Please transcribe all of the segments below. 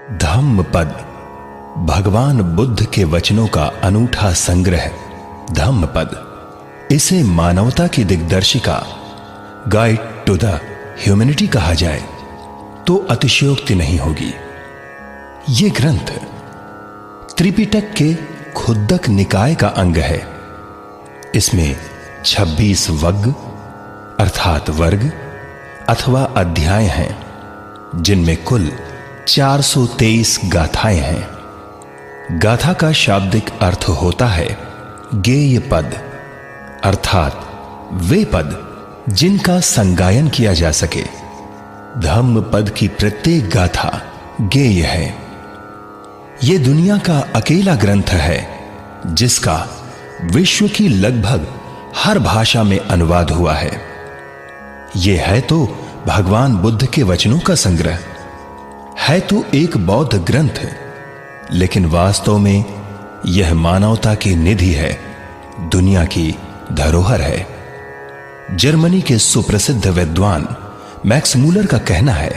धम्मपद भगवान बुद्ध के वचनों का अनूठा संग्रह धम्मपद। इसे मानवता की दिग्दर्शिका, गाइड टू द ह्यूमैनिटी कहा जाए तो अतिशयोक्ति नहीं होगी। यह ग्रंथ त्रिपिटक के खुद्दक निकाय का अंग है। इसमें 26 वग्ग अर्थात वर्ग अथवा अध्याय हैं, जिनमें कुल 423 गाथाएं हैं। गाथा का शाब्दिक अर्थ होता है गेय पद, अर्थात वे पद जिनका संगायन किया जा सके। धम्म पद की प्रत्येक गाथा गेय है। यह दुनिया का अकेला ग्रंथ है जिसका विश्व की लगभग हर भाषा में अनुवाद हुआ है। यह है तो भगवान बुद्ध के वचनों का संग्रह, है तो एक बौद्ध ग्रंथ, लेकिन वास्तव में यह मानवता की निधि है, दुनिया की धरोहर है। जर्मनी के सुप्रसिद्ध विद्वान मैक्स मूलर का कहना है,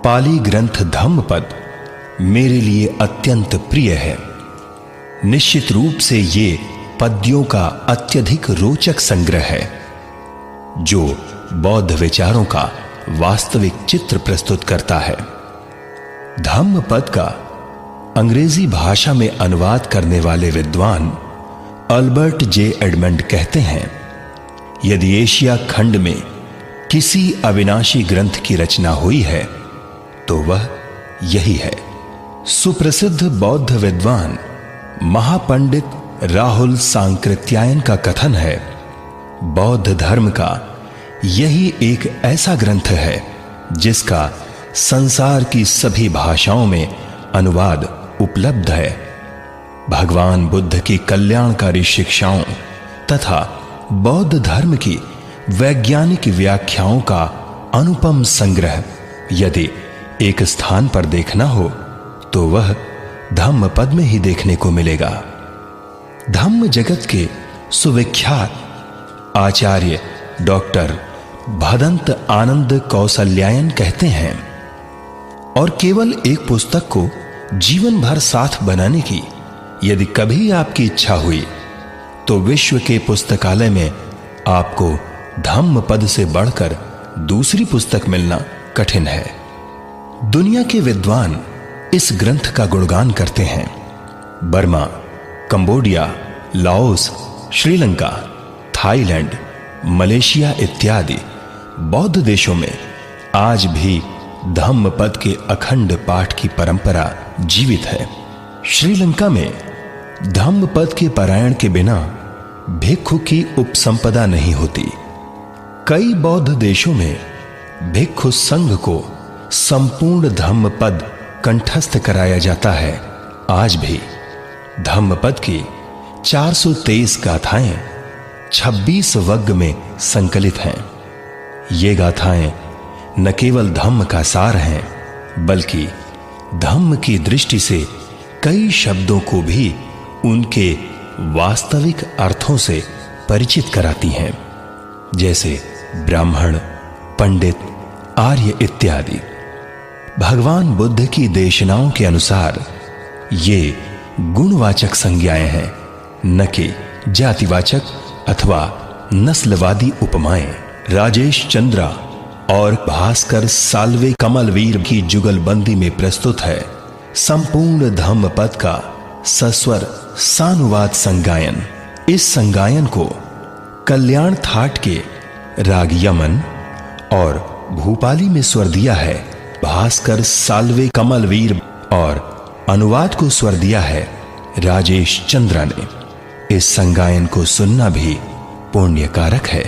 पाली ग्रंथ धम्मपद मेरे लिए अत्यंत प्रिय है। निश्चित रूप से ये पद्यों का अत्यधिक रोचक संग्रह है, जो बौद्ध विचारों का वास्तविक चित्र प्रस्तुत करता है। धम्मपद का अंग्रेजी भाषा में अनुवाद करने वाले विद्वान अल्बर्ट जे एडमंड कहते हैं, यदि एशिया खंड में किसी अविनाशी ग्रंथ की रचना हुई है तो वह यही है। सुप्रसिद्ध बौद्ध विद्वान महापंडित राहुल सांकृत्यायन का कथन है, बौद्ध धर्म का यही एक ऐसा ग्रंथ है जिसका संसार की सभी भाषाओं में अनुवाद उपलब्ध है। भगवान बुद्ध की कल्याणकारी शिक्षाओं तथा बौद्ध धर्म की वैज्ञानिक व्याख्याओं का अनुपम संग्रह यदि एक स्थान पर देखना हो तो वह धम्मपद में ही देखने को मिलेगा। धम्म जगत के सुविख्यात आचार्य डॉक्टर भदंत आनंद कौसल्यायन कहते हैं, और केवल एक पुस्तक को जीवन भर साथ बनाने की यदि कभी आपकी इच्छा हुई तो विश्व के पुस्तकालय में आपको धम्मपद से बढ़कर दूसरी पुस्तक मिलना कठिन है। दुनिया के विद्वान इस ग्रंथ का गुणगान करते हैं। Burma, Cambodia, Laos, Sri Lanka, Thailand, Malaysia इत्यादि बौद्ध देशों में आज भी धम्मपद के अखंड पाठ की परंपरा जीवित है। श्रीलंका में धम्मपद के पारायण के बिना भिक्षु की उपसंपदा नहीं होती। कई बौद्ध देशों में भिक्षु संघ को संपूर्ण धम्मपद कंठस्थ कराया जाता है। आज भी धम्मपद की 423 गाथाएं 26 वग्ग में संकलित हैं। ये गाथाएं न केवल धम्म का सार हैं, बल्कि धम्म की दृष्टि से कई शब्दों को भी उनके वास्तविक अर्थों से परिचित कराती हैं, जैसे ब्राह्मण, पंडित, आर्य इत्यादि। भगवान बुद्ध की देशनाओं के अनुसार ये गुणवाचक संज्ञाएं हैं, न कि जातिवाचक अथवा नस्लवादी उपमाएं। राजेश चंद्रा और भास्कर साल्वे कमलवीर की जुगलबंदी में प्रस्तुत है संपूर्ण धम्मपद का सस्वर सानुवाद संगायन। इस संगायन को कल्याण थाट के राग यमन और भूपाली में स्वर दिया है भास्कर साल्वे कमलवीर, और अनुवाद को स्वर दिया है राजेश चंद्रा ने। इस संगायन को सुनना भी पुण्य कारक है।